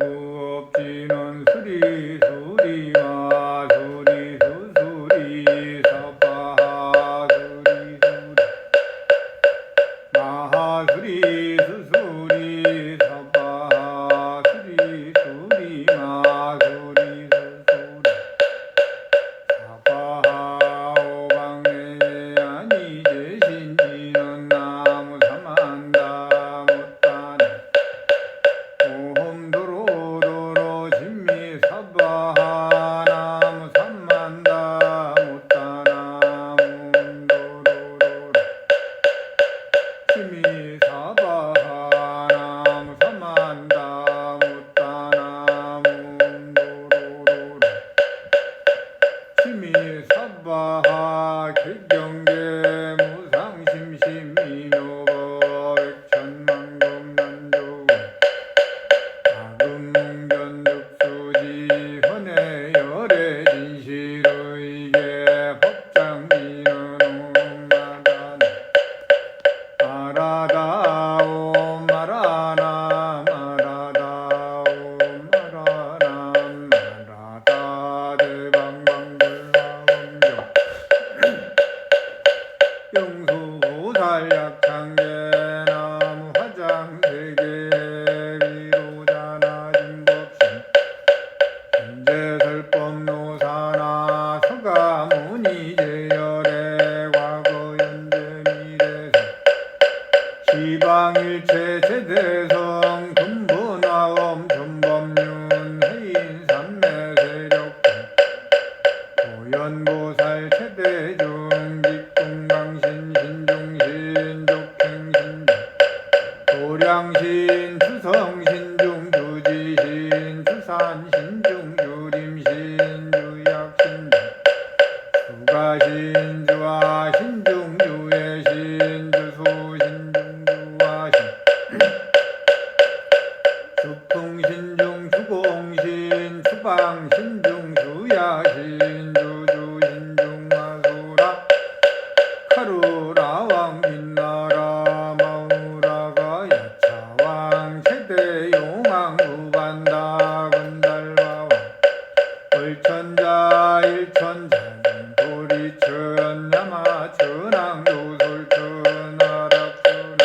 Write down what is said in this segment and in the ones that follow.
청구업지는 수리 수리마 수리 수수리 사바하 수리 수리 마하수리 수수리 사바하 수리 수리마 수리 수수리 사바하 오방내 아니 제신지는 나무 사만다 못다네 오홈도로도로 진미 사바하 나무 삼만다 못다나무 도로로로 진미 사바하 나무 삼만다 못다나무 도로로로 진미 사바하 객경계 무상심심 미묘법 백천만금난조 아금문견득수지 헌해열의 진실의계 법장기는 오마다네 마라다오 마라나 마라다오 마라나 마라다 대방방불화엄경 영수보살 약창계나무 화장세계 위로자나 진법신 현재설법노사나 서가모니 제열의 과거 현재 미래세 시방일체 제대성 근본화엄 전법륜 해인삼매세력군 고연보살 최대중 직궁강신 신중신 족행신중 도량신 주성신중 주지신 주산신중 주림신 주약신중 주가신 주화신중 주예신 주수신중 주화신 주풍신중 주공신 주방신중 주야신 주주신중 아수라 카루라왕 빛나라 마우라가 야차왕 최대용왕 구반다 군달마왕 을천자 일천자는 도리천 야마천왕 요솔천 아락천왕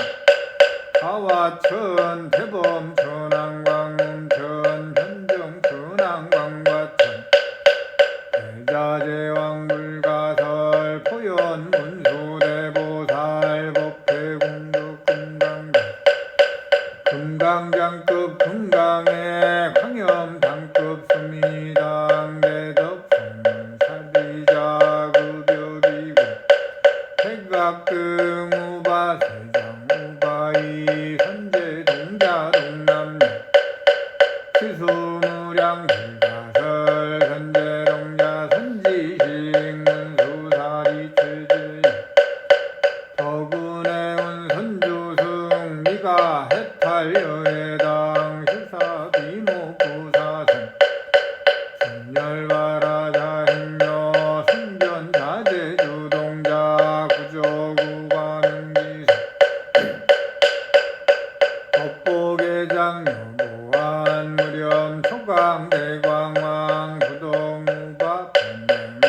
하와천 대범천왕 광음천 현정천왕 광과천 대자제왕 물가설 포연 문수대보살 법회공덕 금강장 금강장급 금강의 광염당급 수미당 대덕수는 사비자 급여비고 백악등 우바 세장 우바이 선제 동자 동남녀 시수무량 불가설 선제 동자 선지식 문수사리 최재희 더군해운 선주승 미가 해탈여해당 시사비목구사선 순열바라자 행여 승전자재 주동자 구조구관응기사 법보계장 여보한 무렴 초강대광왕 부동우바 변명매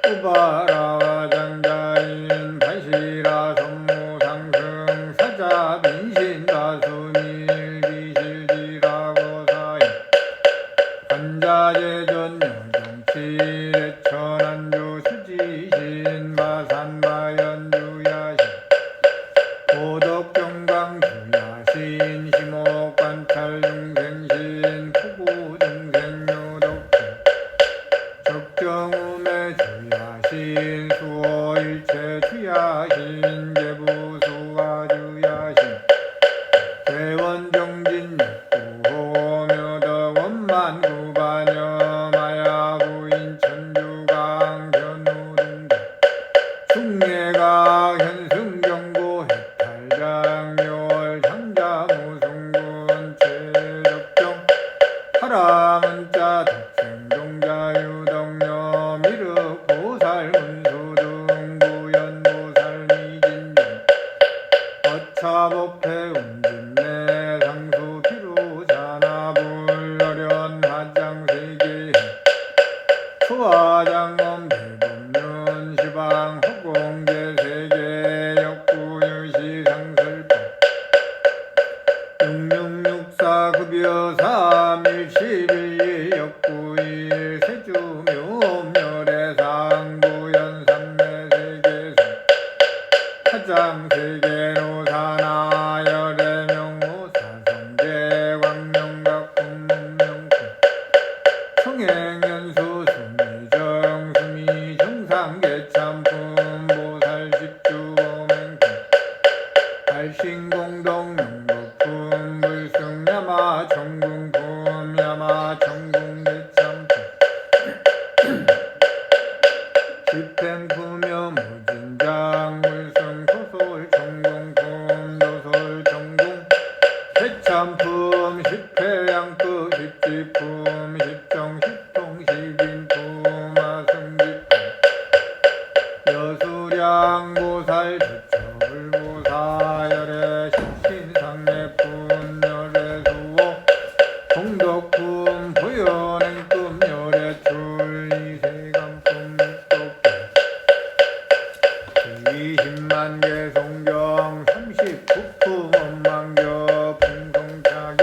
우바라 장자인 반시라 선무상승 사자 민신 다수밀 기실지라고 사인 관자재전 여정치 대천안주 수지신 마산마연 주야신 고덕경강 주야신 심옥관찰 중생신 포구중생 요덕신 적정음의 주야신 수호일체 주야신 제부수가 주야신 대원정진 육구호묘덕 원만구반여 마야부인 천주강 견우등등 충예가 현승경고 해탈장묘월 장자무승군 최적정 하라문자 덕생동자유덕녀 미륵보살 문수등 부연보살 미진정 어차법회 운진내 상수 피로 수화장엄 대법륜 시방 허공제 세계 역구유시 상설법 6664 급여 3일 11일 역구일 세주묘엄열의 상부연 삼매세계선 화장 세계노사나 열애명호 사성제 광명각 군문명품 청행연수 수미정 수미정상계참품 보살십주범행품 발신공동 명법품 불승야마 정궁품 야마 정궁계참품 집행품여 무진장 물승 소솔 정궁품 도솔 정궁 대참품 십회양급 십지품 십정 십통 십인품 아승지품 여수량 보살 부처불보사 열애 십신상례품 열애 수호 공덕품 보현행품 열애 출이세간품 육덕품 20만개 송경 39품 원만겨 풍성차경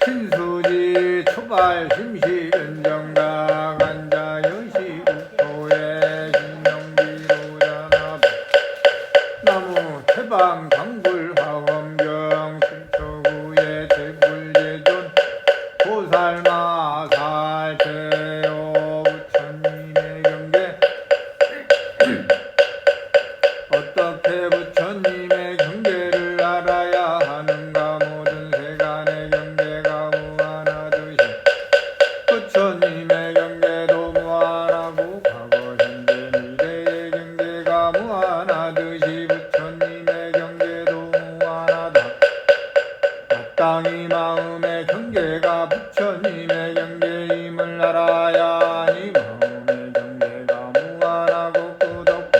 신수지 초발 심시변정각 안자 여시국토의 신명비로자나부 나무 태방 강불 화엄경 실처구의 제불제존 보살마살 제요 부처님의 경계 어떻게 부처님의 경계를 알아야 하는가 모든 세간의 경계가 무한하듯이 부처님의 경계도 무한하고 과거 현재 미래의 경계가 무한하듯이 부처님의 경계도 무한하다 마땅히 마음의 경계가 부처님의 경계임을 알아야 하니 마음의 경계가 무한하고 끝없고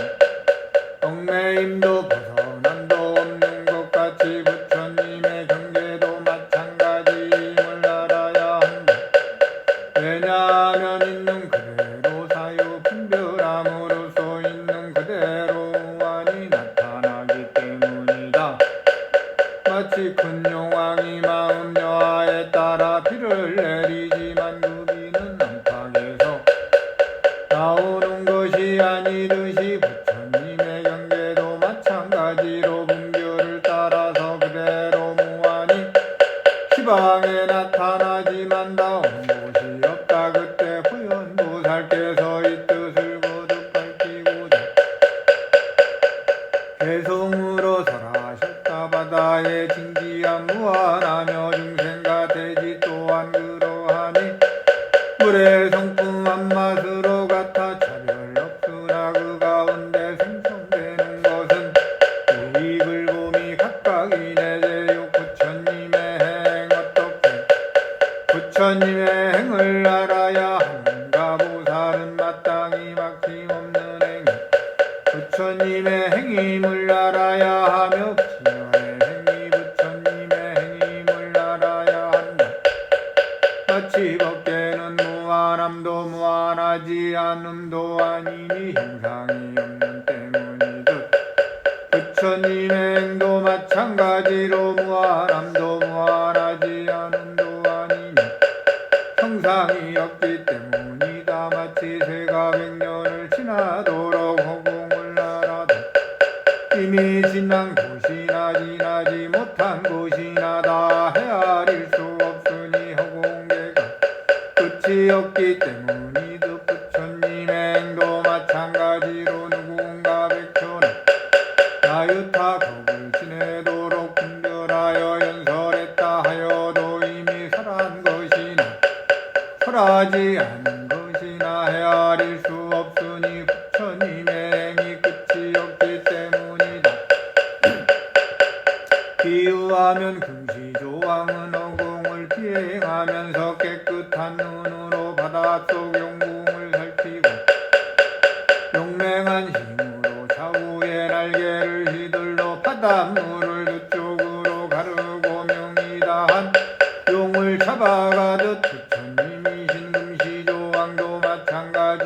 얽매임도 벗어남도 없는 것 같이 부처님의 경계도 마찬가지임을 알아야 한다. 왜냐하면 있는 그대로 사유 분별함으로써 있는 그대로 무한히 나타나기 때문이다. 마치 큰 용왕이 마음 여하에 따라 비를 내리지만 그 비는 안팎에서 나오는 것이 아니듯이 부처님의 경계도 마찬가지로 분별을 따라서 그대로 무한히 시방에 나타나지만 나온 곳이 없다. 그때 후연보살께서 이 뜻을 거듭 밝히고자 개성으로 설하셨다. 바다에 진지한 무한하며 중생과 대지 또한 그러하니 물의 성품 한맛으로 같아 차별 없으나 그 가운데 생성되는 것은 이익을 봄이 각각이네 제육 부처님의 행 어떻게 부처님의 행을 알아야 하는가 보살은 마땅히 막힘없는 행위 부처님의 행임을 알아야 하며 지연의 행위 부처님의 행임을 알아야 한다. 마치 법계는 무한함도 무한하지 않음도 아니니 형상이 없는 때문이듯 부처님의 행도 마찬가지로 무한함도 무한하지 않음도 아니니 형상이 없기 때문이다. 마치 세가 100년을 지나도록 허공을 알아도 이미 지난 곳이나 지나지 못한 곳이나 다 헤아릴 수 없으니 허공계가 끝이 없기 때문이듯 부처님의 행도 마찬가지로 누군가 백천은 나유타 겁을 지내도록 분별하여 연설했다 하여도 이미 설한 것이나 설하지 않은 것이나 헤아릴 수 없으니 부처님의 행이 끝이 없기 때문이다. 비유하면 금시조왕은 허공을 비행하면서 깨끗한 눈으로 바닷속 용궁을 살피고 용맹한 힘으로 좌우의 날개를 휘둘러 바닷물을 그쪽으로 가르고 명이다한 용을 잡아가듯 부처님이신 금시조왕도 마찬가지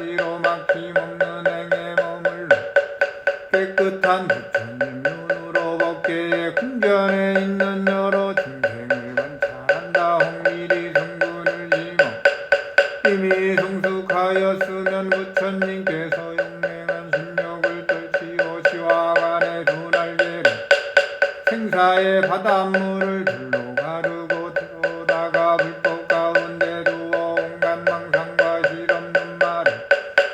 하였으면 부처님께서 용맹한 신력을 떨치어 시와 간의 두 날개로 생사의 바닷물을 둘로 가르고 들어다가 불법 가운데 두어 온갖 망상과 실없는 말을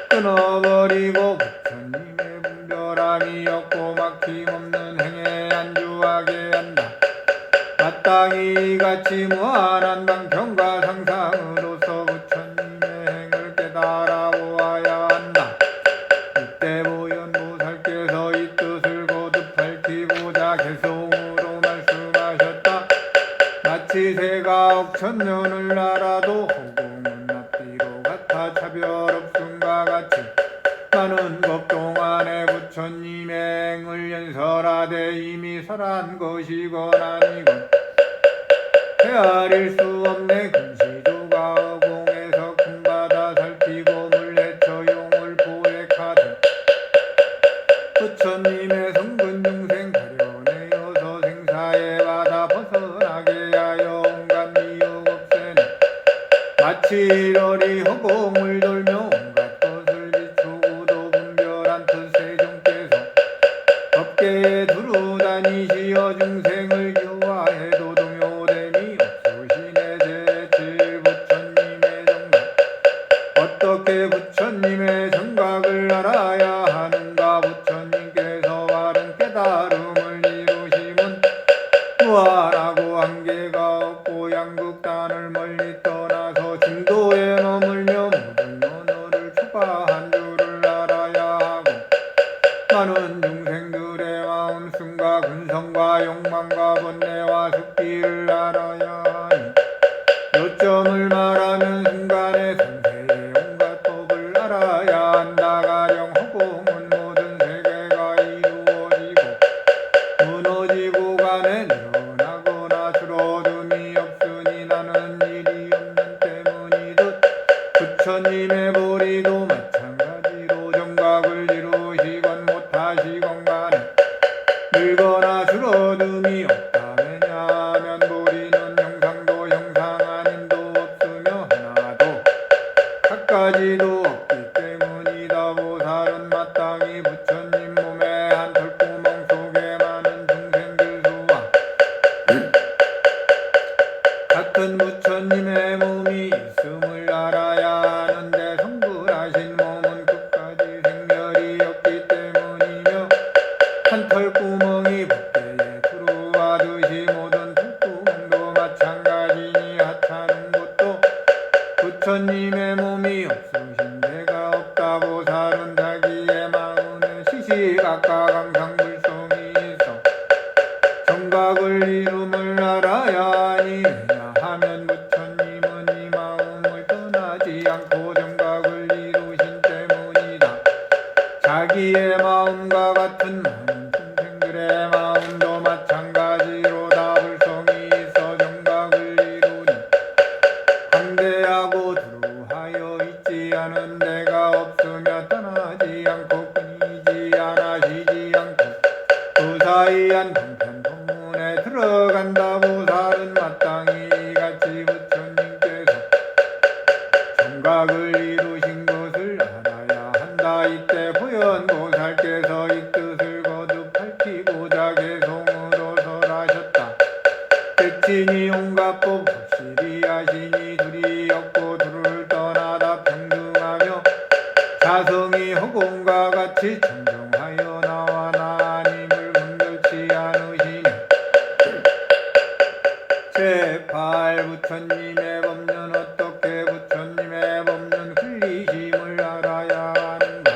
끊어버리고 부처님의 분별함이 없고 막힘없는 행에 안주하게 한다. 마땅히 이같이 무한한 방편과 상상으로서 부처님의 행을 깨달아 보아야 한다. 이때 보현보살께서 이 뜻을 거듭 밝히고자 개성으로 말씀하셨다. 마치 새가 억천년을 알아도 허공은 앞뒤로 같아 차별 없음과 같이 많은 것 동안에 부처님의 행을 연설하되 이미 설한 것이건 아니건 헤아릴 수 없네. 금시조가 어공에서 금바다 살피고 물헤쳐 용을 보획하듯 부처님의 성근 중생 가려내어서 생사의 바다 벗어나게 하여 온갖 미혹 없애네. 마치 이러리 허공을 돌며 온갖 것을 비추고도 분별한 뜻 세종께서 법계에 두루 다니시어 중생을 교화해도 동요됨이 없으시네. 제7 부처님의 정각. 어떻게 부처님의 정각을 알아야 하는가. 부처님께서 바른 깨달음을 이루심은 무한하고 한계가 없고 양극단을 멀리 떠나서 중도에 머물며 모든 언어를 초과한 줄을 알아야 하고 많은 중생들의 마음 승과 근성과 욕망과 번뇌와 숙기를 알아야 하니 요점을 말하면 순간의 생세의 온갖 법을 알아야 한다. 가령 허공은 모든 세계가 이루어지고 무너지고 가네 일어나거나 줄어듦이 없으니 나는 일이 없는 때문이듯 부처님의 보리도 마찬가지로 정각을 이루시건 못하시건 간에 늘거나 줄어듦이 없다. 왜냐하면 보리는 형상도 형상 아님도 없으며 하나도 갖가지도 없기 때문이다. 보살은 마땅히 부처님 몸의 한 털구멍 속에 많은 중생들 수와 같은 부처님의 몸이 있음을 알아야 하는데 성불하신 몸은 끝까지 생멸이 없기 때문이며 한 털구멍이 법계에 들어와듯이 모든 털구멍도 마찬가지니 하찮은 것도 부처님의 몸이 없으신 데가 없다. 보살은 자기의 마음에 시시각각 항상 불성이 있어 정각을 이름을 알아야 하니 왜냐하면 부처님은 이 마음을 떠나지 않고 정각을 이루신 때문이다. 자기의 마음과 같은 많은 중생들의 마음도 마찬가지로 다 불성이 있어 정각을 이루니 항대하고 두루하여 있지 않은 데가 없으며 떠나지 않고 끊이지 않으시지 않고 그 사이 한 방편 법문에 들어간다. 보살은 마땅히 이같이 부처님께서 정각을 이루신 것을 알아야 한다. 이때 보현보살께서 이 뜻을 거듭 밝히고자 개성으로 설하셨다. 백진이 온갖 법 확실히 하시니 둘이 없고 둘을 떠나다 평등하며 자성이 허공과 같이 청정하여 나와 나 아님을 분별치 않으시니 제8 부처님의 법륜. 어떻게 부처님의 법륜 흘리심을 알아야 하는가.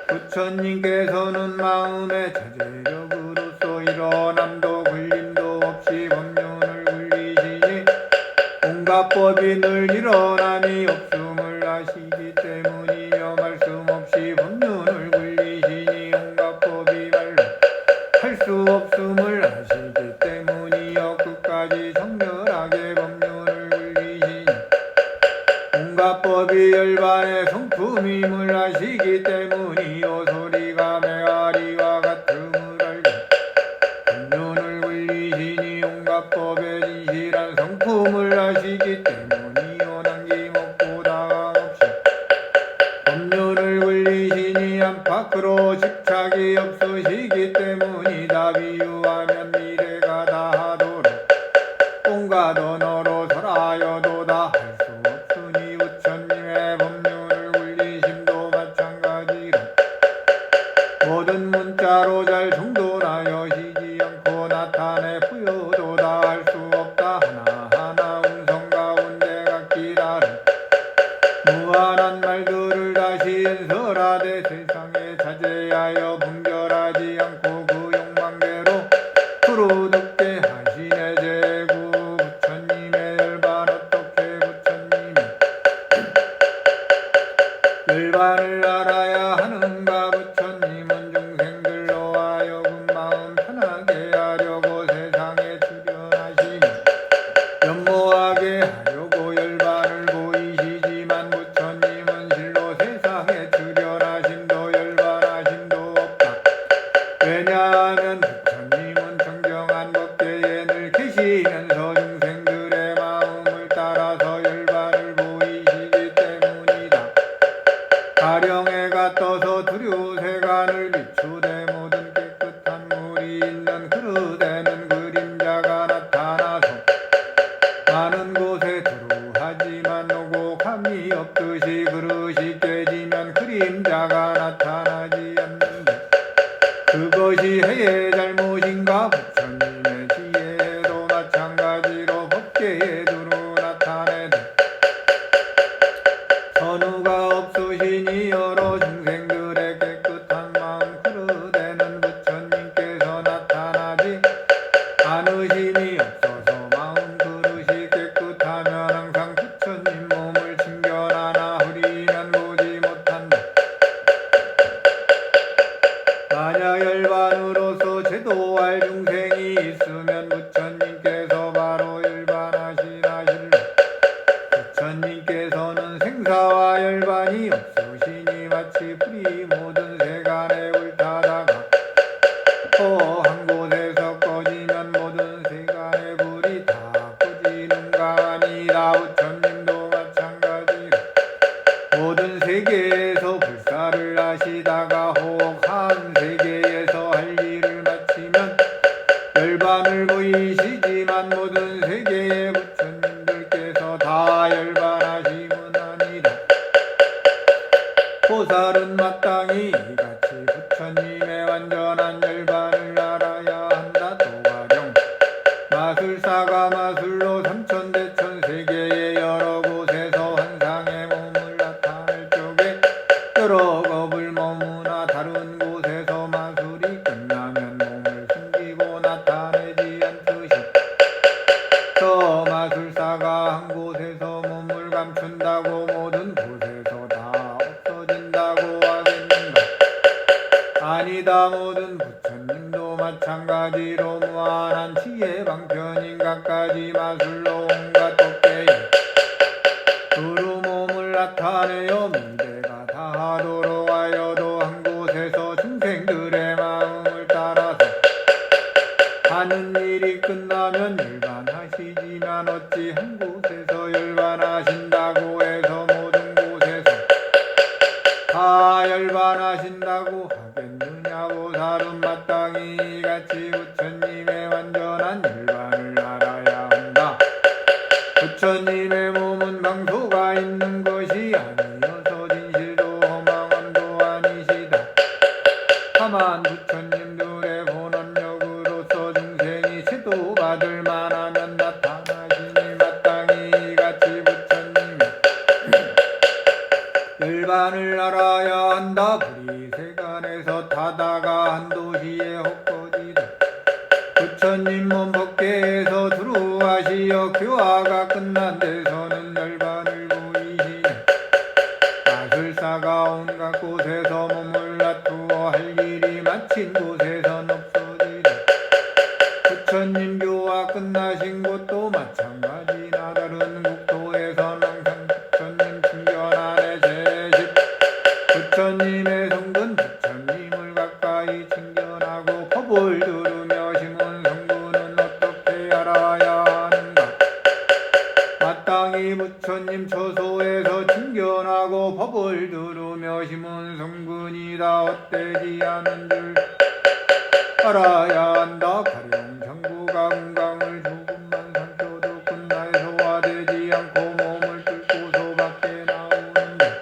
부처님께서는 마음의 자제력으로서 일어남도 걸림도 없이 법륜을 흘리시니 온갖 법이 늘 일어남이 없음을 아시기 때문이며 말씀 없이 법륜을 흘리시니 온갖 법이 말로 할 수 없음을 아시기 때문이요 끝까지 정결하게 법륜을 흘리시니 온갖 법이 열반의 성품임을 아시기 때문이요 소리가 메아리와 같음을 알고 법륜을 흘리시니 온갖 법의 진실한 성품을 아시기 때문이요 남김없고 다감 없이 법륜을 굴리시니 안팎으로 집착이 없으시기 때문이다. 비유하면 미래가 다하도록 온갖 언어로 설하여도다 할 수 없으니 부처님의 법륜을 굴리심도 마찬가지로 모든 문자로 잘 충돌하여지지 않고 나타내 보여도다 할 수 없다. 하나하나 음성 가운데 각기 다른 무한한 말들을 다시 연설하되 세상에 자제하여 분별하지 않고 그 욕망대로 두루듣게 하시네. 제구 부처님의 열반 어떻게 부처님의 열반을 알아야 하는가. 부처님은 중생들로 하여금 마음 편하게 하려고 세상에 출현하시니 연모하게 하려고 열반을 보이시지만 부처님은 실로 세상에 출현하심도 열반하심도 없다. 왜냐하면 부처님은 정정한 법계에 늘 계시면서 중생들의 마음을 따라서 열반을 보이시기 때문이다. 가령해가 떠서 두류세간을 비추되 모든 깨끗한 물이 있는 그릇에는 그림자가 나타나서 많은 곳에 두루하지만 오곡함이 없듯이 그릇이 깨지면 그림자가 나타나지 않는데 그것이 해의 잘못인가. 부처님의 지혜도 마찬가지로 법계에 두루 나타내되 선우가 없으시니 여러 중생들의 깨끗한 마음 그릇에는 부처님께서 나타나지 않으심이 없어서 마음 그릇이 깨끗하면 항상 부처님 몸을 친견하나 흐리면 보지 못한다. 만약 열반으로서 제도할 중생이 있으면 부처님께서 바로 열반하시나 실로 부처님께서는 생사와 열반이 없으시니 마치 불이 모든 세간에 불타다가 또 한 곳에서 꺼지면 모든 세간의 불이 다 꺼지는가 아니라. 부처님도 마찬가지로 모든 세계에서 불사를 하시다가 혹 한 세계에서 할 일을 마치면 열반을 보이시지만 모든 세계의 부처님들께서 다 열반하심은 아니다. 보살은 마땅히 이같이 부처님의 완전한 열반을 알아야 한다. 또 가령 마술사가 마술로 삼천대천 세계의 여러 곳에서 환상의 몸을 나타낼 적에 여러 겁을 머무나 다른 곳에서 마술이 끝나면 몸을 숨기고 나타내지 않듯이 저 마술사가 한 곳에서 몸을 감춘다고 모든 곳에서 다 없어진다고 하겠는가. 아니다. 모든 부처님도 마찬가지로 무한한 지혜 방편인 갖가지 마술로 온갖 법계에 두루 몸을 나타내어 미래가 다하도록 하여도 한 곳에서 중생들의 마음을 따라서 하는 일이 끝나면 열반하시지만 어찌 한 곳에서 열반하신다고 해서 모든 곳에서 다 열반하신다고 하겠느냐. 보살은 마땅히 이같이 부처님의 완전한 열반을 알아야 한다. 부처님의 몸은 강소가 있는 것이 아니어서 진실도 허망함도 아니시다. 다만 부처님들의 본원력으로서 중생이 제도받을 만하면 나타나시니 마땅히 이같이 부처님의 열반을 알아야 한다. 불이 세간에서 타다가 한 도시에 헛거지되 부처님 몸 법계에서 두루하시어 교화가 끝난 데서는 열반을 보이시네. 마술사가 온갖 곳에서 몸을 놔두어 할 일이 마친 곳에선 없어지되 부처님 교화 끝나신 곳도 마찬가지나 다른 국도에선 항상 부처님 친견하네. 제10 부처님의 성근 부처님을 가까이 친견하고 법을 들으며 심은 성근은 어떻게 알아야 하는가. 마땅히 부처님 처소에서 친견하고 하고 법을 들으며 심은 성근이다 헛되지 않은 줄 알아야 한다. 가령 장구가 건강을 조금만 삼켜도 끝나에 소화되지 않고 몸을 뚫고서 밖에 나오는데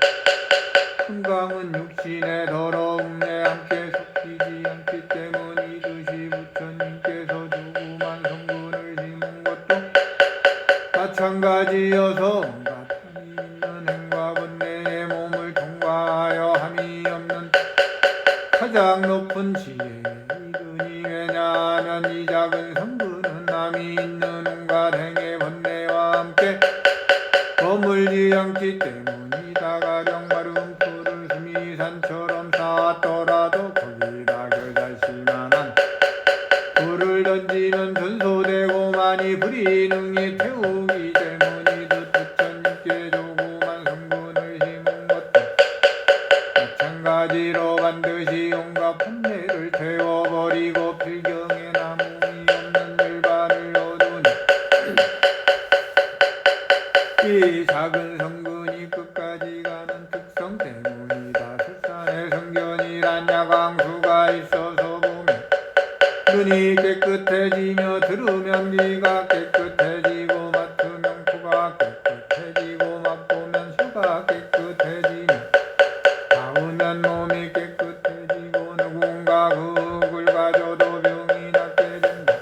건강은 육신의 더러움에 함께 섞이지 않기 때문이듯이 부처님께서 조그만 성근을 심은 것도 마찬가지여서 온갖 함이 있는 행과 번뇌의 몸을 통과하여 함이 없는 가장 높은 지혜이더니 왜냐하면 이 작은 성근은 함이 있는 온갖 행의 번뇌와 함께 머물지 않기 때문이다. 가령 마른 풀을 수미산처럼 쌓았더라도 거기다 겨자씨만한 불을 던지면 전소되고 많이 불이 능히 태우기 때문이듯 부처님께 조그만 성근을 심은 것도 마찬가지로 반드시 온갖 번뇌를 태워버리고 필경에 남음이 없는 열반을 얻으니 이 작은 성근이 끝까지 가는 특성 때문이다. 설산의 성견이란 야광수가 있어서 보면 눈이 깨끗해지며 들으면 귀가 깨끗해지고 맡으면 코가 깨끗해지고 맛보면 혀가 깨끗해지며 닿으면 몸이 깨끗해지고 누군가 그흙을 가져도 병이 낫게 된다.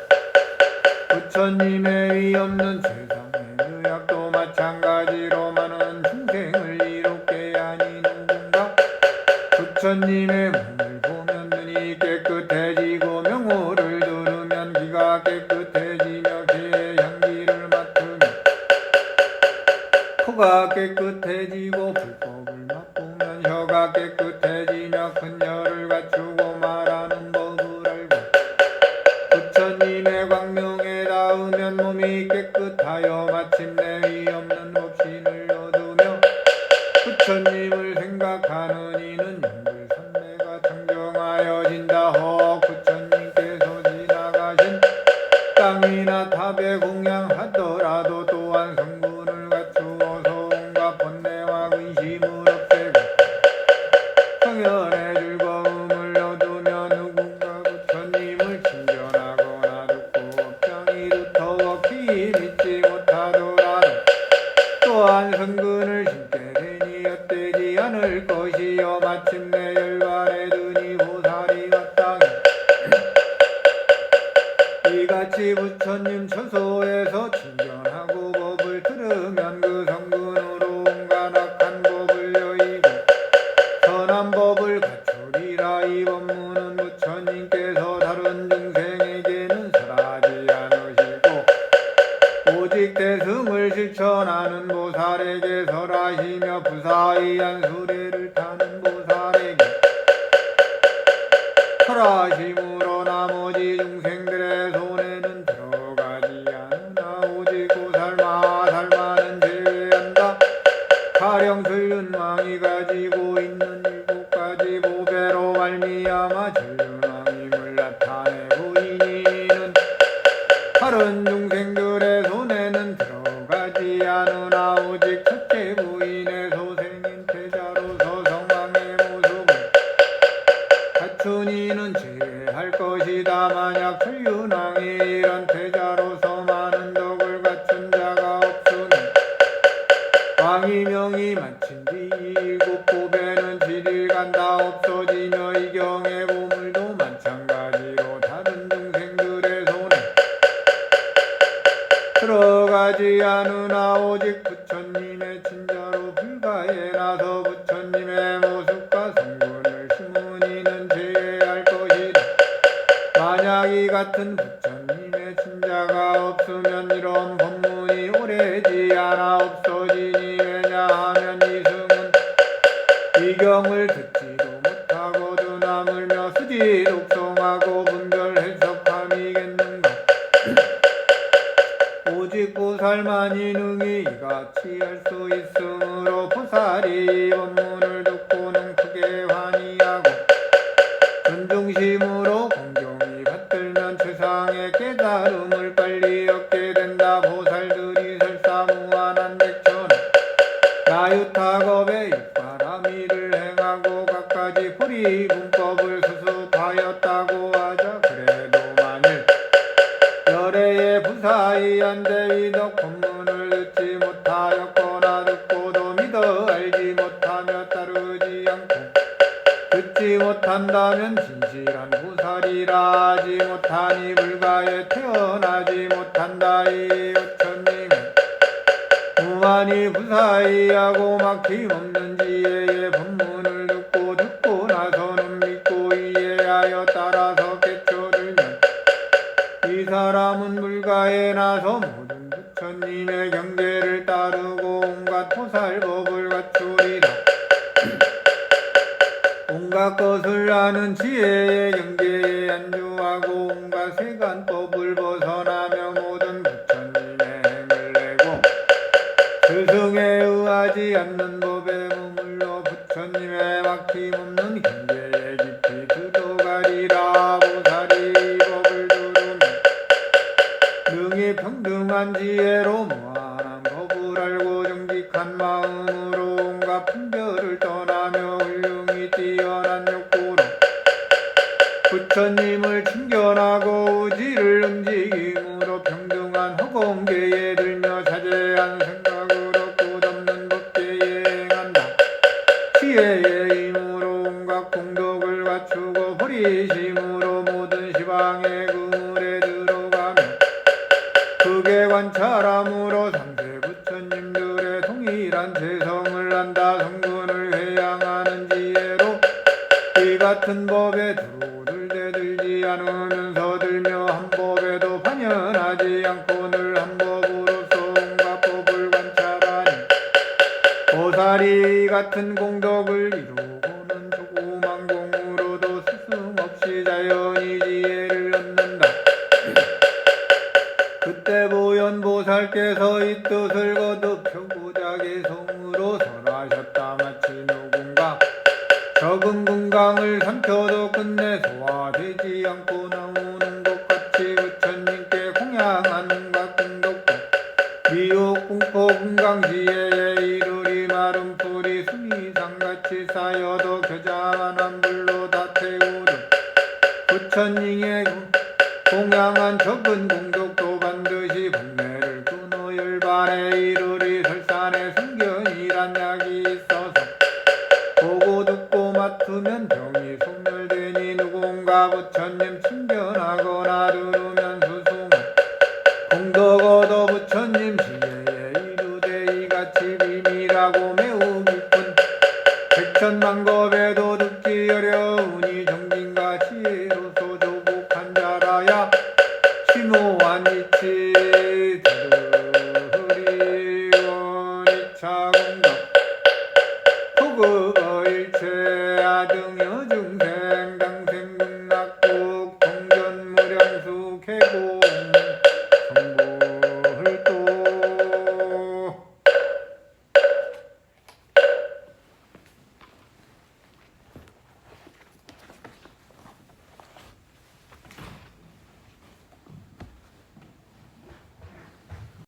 부처님의 위 없는 세상의 의학도 마찬가지로 많은 중생을 이롭게 하니 누군가 부처님의 몸을 보면 눈이 깨끗해지고 명호를 들으면 귀가 깨끗해지며 귀의 향기를 맡으면 코가 깨끗해지고 불법을 맛보면 혀가 깨끗해지며 큰 혀를 갖추고 말하는 법을 알고 부처님의 광명에 닿으면 몸이 깨끗하여 마침내 위 없는 법신을 얻으며 부처님을 생각하는 이는 용불선매가 청정하여진다. 혹 부처님께서 지나가신 땅이나 탑에 공양하더라도 또한 성분을 갖추어서 온갖 번뇌와 근심을 없애고 성현의 즐거움을 얻으며 누군가 부처님을 친견하거나 듣고 업장이 두터워 피 믿지 못하더라도 또한 성근을 심게 되니 헛되지 않을 것이요 마침내 열반에 드니 보살이 마땅히 이같이 부처님 처소에서 친견하고 법을 들으면 그 성근으로 온갖 악한 법을 여의고 선한 법을 갖추리라. 이 법문은 부처님께서 다른 중생에게는 설하지 않으시고 오직 대승을 실천하는 보살에게 설하시며 부사의한 수레를 타는 보살에게 설하심으로 나머지 중생들의 손에는 들어가지 않으나 오직 보살마살만은 제외한다. 가령 전륜왕이 가지고 있는 7가지 보배로 말미암아 전륜왕임을 나타내고 이는 다른 중생들의 손에는 들어가지 않으나 오직 첫째 부인의 소생인 태자로서 성왕의 모습을 갖춘 이는 제외할 것이다. 만약 전륜왕이 이런 태자로서 많은 덕을 갖춘 자가 없으면 왕이 명이 마친 뒤 7보배는 7일간 다 없어지며 이 경의 보물도 마찬가지로 다른 중생들의 손에 들어가지 않으나 오직 부처님의 친자로 불가에 나서 부처님의 모습과 성분을 심은 이는 제외할 것이다. 만약 이 같은 부처님의 친자가 없으면 이런 법문이 오래지 않아 없어지니 왜냐하면 이승은 이 경을 듣지도 못하고 두나물며 수지 독송하고 분별 해석함이겠는가. 오직 보살만이 능히 이같이 할 수 있으므로 보살이 이 법문을 듣고는 크게 환희하고 존중심으로 공경히 받들면 최상의 깨달음을 빨리 얻게 된다. 보살들이 설사 무한한 백천 나유타겁의 육파 포리 문법을 수습하였다고 하자. 그래도 만일 열애의 부사의 안대위덕 법문을 듣지 못하였거나 듣고도 믿어 알지 못하며 따르지 않고 듣지 못한다면 진실한 보살이라 하지 못하니 불가에 태어나지 못한다. 이 부처님은 무한히 부사이하고 막힘없는 지혜의 법문을 듣고 나서는 믿고 이해하여 따라서 깨쳐들면 이 사람은 불가에 나서 모든 부처님의 경계를 따르고 온갖 보살법을 갖추리라. 온갖 것을 아는 지혜의 경계에 안주하고 온갖 세간법을 벗어나며 모든 부처님의 행을 내고 스승에 의하지 않는 법에 머물러 부처님의 막힘없는 경계에 깊이 들어가리라. 보살이 법을 들으면 능히 평등한 지혜로 무한한 법을 알고 정직한 마음으로 온갖 분별을 떠나며 훌륭히 뛰어난 욕구로 부처님을 친견하고 의지를 움직임으로 평등한 허공계에 들며 자제한 생각으로 끝없는 법계에 행한다. 지혜의 힘으로 온갖 공덕을 갖추고 버리심으로 모든 시방의 그물에 들어가며 크게 관찰함으로 상세 부처님들의 동일한 재성을 안다. 성분을 회양하는 지혜로 이 같은 법에 두루를 대들지 않으면서 들며 한 법에도 반연하지 않고 늘 한 법으로서 온갖 법을 관찰하니 보살이 같은 공덕을 이루고는 조그만 공으로도 스승없이 자연히 지혜를 얻는다. 그때 보현보살께서 이 뜻을 거듭 표고자 개성으로 설하셨다. 마치 누군가 적은 금강을 삼켜도 끝내 소화되지 않고 나오는 것 같이 부처님께 공양하는 것 공덕도 미혹 공포 금강시에 이르리. 마른 풀이 수미상같이 쌓여도 겨자만한 불로 다 태우듯 부처님의 공양한 적은 공덕도 반드시 번뇌를 끊어 열반에 이르리. 설산에 성견이란 약이 있어서 보고 듣고 맡으면 병이 소멸되니 누군가 부처님 친견하거나 들으면 수승 공덕 얻어 부처님 지혜에 이르되 이같이 비밀하고 매우 깊은 백천만겁에도 듣기 어려운